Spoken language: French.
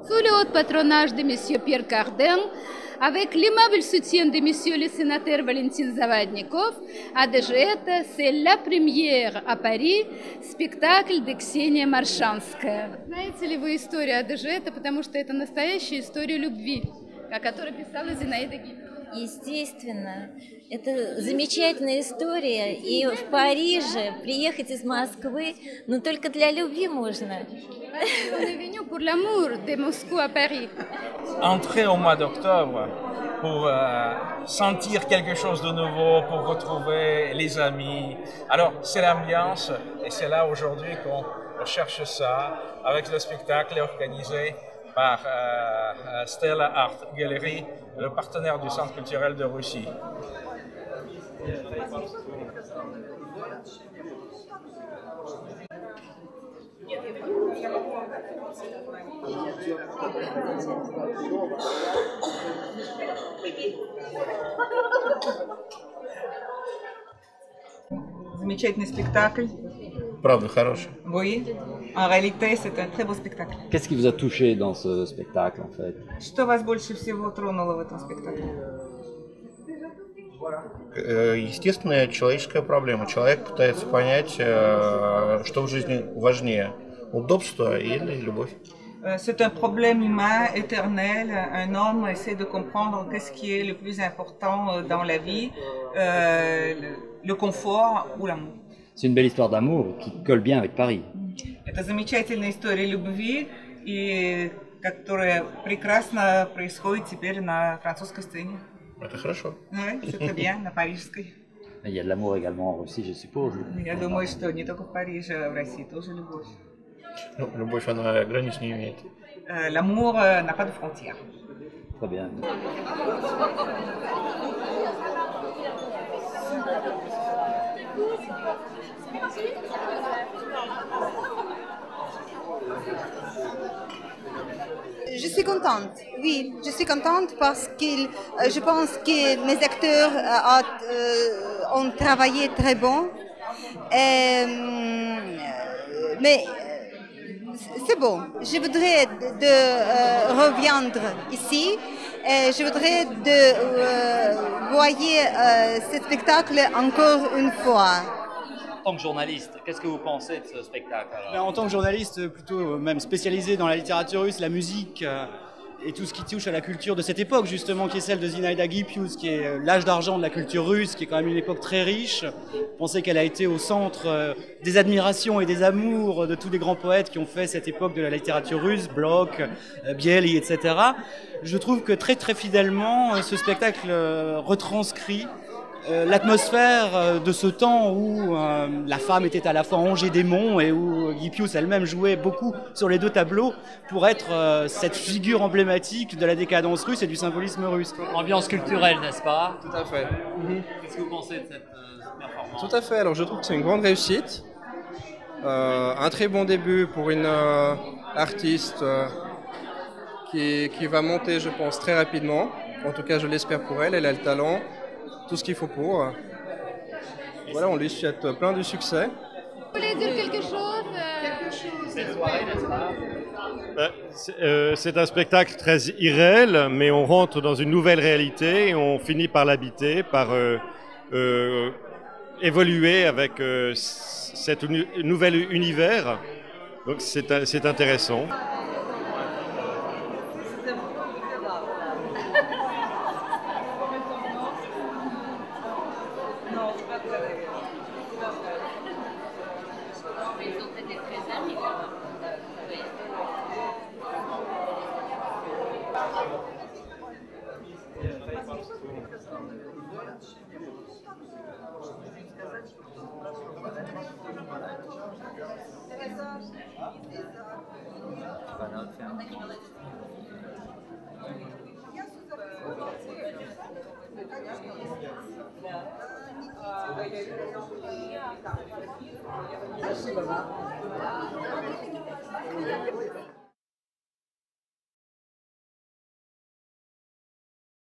Sous le haut patronage de M. Pierre Cardin, avec l'aimable soutien de M. le sénateur Valentin Zavadnikov, Adéжета, c'est la première à Paris спектакль de Ksenia Marshanskaya. Знаете ли вы историю Адéжета, потому что это настоящая история любви, о которой писала Зинаида Гиппиус. Естественно. Это замечательная история. И в Париже приехать из Москвы, но только для любви можно. Entrer au mois d'octobre pour sentir quelque chose de nouveau, pour retrouver les amis. Alors, c'est l'ambiance et c'est là aujourd'hui qu'on cherche ça avec le spectacle organisé par Stella Art Gallery, le partenaire du Centre culturel de Russie. Замечательный спектакль. Правда, хороший. Oui. En réalité, c'est un très beau spectacle. Qu'est-ce qui vous a touché dans ce spectacle, en fait? Что вас больше всего тронуло в этом спектакле? Естественная человеческая проблема. Человек пытается понять, что в жизни важнее, удобство или любовь. C'est un problème humain éternel. Un homme essaie de comprendre qu'est-ce qui est le plus important dans la vie, le confort ou l'amour. C'est une belle histoire d'amour qui colle bien avec Paris. Это замечательная история любви, и которая прекрасно происходит теперь на французской сцене. Это хорошо. Oui, c'est très bien, на парижской. Il y a de l'amour également en Russie, je suppose. Я думаю, что не только в Париже, а в России тоже любовь. Ну, любовь, она границ не имеет. L'amour n'a pas de frontières. Très bien. Je suis contente, oui, je suis contente parce que je pense que mes acteurs ont travaillé très bon. Mais c'est bon. Je voudrais reviendre ici. Je voudrais voir ce spectacle encore une fois. En tant que journaliste, qu'est-ce que vous pensez de ce spectacle alors? En tant que journaliste, plutôt même spécialisé dans la littérature russe, la musique et tout ce qui touche à la culture de cette époque justement, qui est celle de Zinaida Gippius, qui est l'âge d'argent de la culture russe, qui est quand même une époque très riche. Pensez qu'elle a été au centre des admirations et des amours de tous les grands poètes qui ont fait cette époque de la littérature russe, Blok, Biely, etc. Je trouve que très très fidèlement, ce spectacle retranscrit l'atmosphère de ce temps où la femme était à la fois ange et démon et où Gippius elle-même jouait beaucoup sur les deux tableaux pour être cette figure emblématique de la décadence russe et du symbolisme russe. Ambiance culturelle, n'est-ce pas? Tout à fait. Qu'est-ce que vous pensez de cette performance? Tout à fait, alors je trouve que c'est une grande réussite. Un très bon début pour une artiste qui va monter, je pense, très rapidement. En tout cas, je l'espère pour elle, elle a le talent. Tout ce qu'il faut pour. Voilà, on lui souhaite plein de succès. Vous voulez dire quelque chose? Cette soirée, n'est-ce pas? C'est un spectacle très irréel, mais on rentre dans une nouvelle réalité et on finit par l'habiter, par évoluer avec cet nouvel univers. Donc c'est intéressant. Спасибо.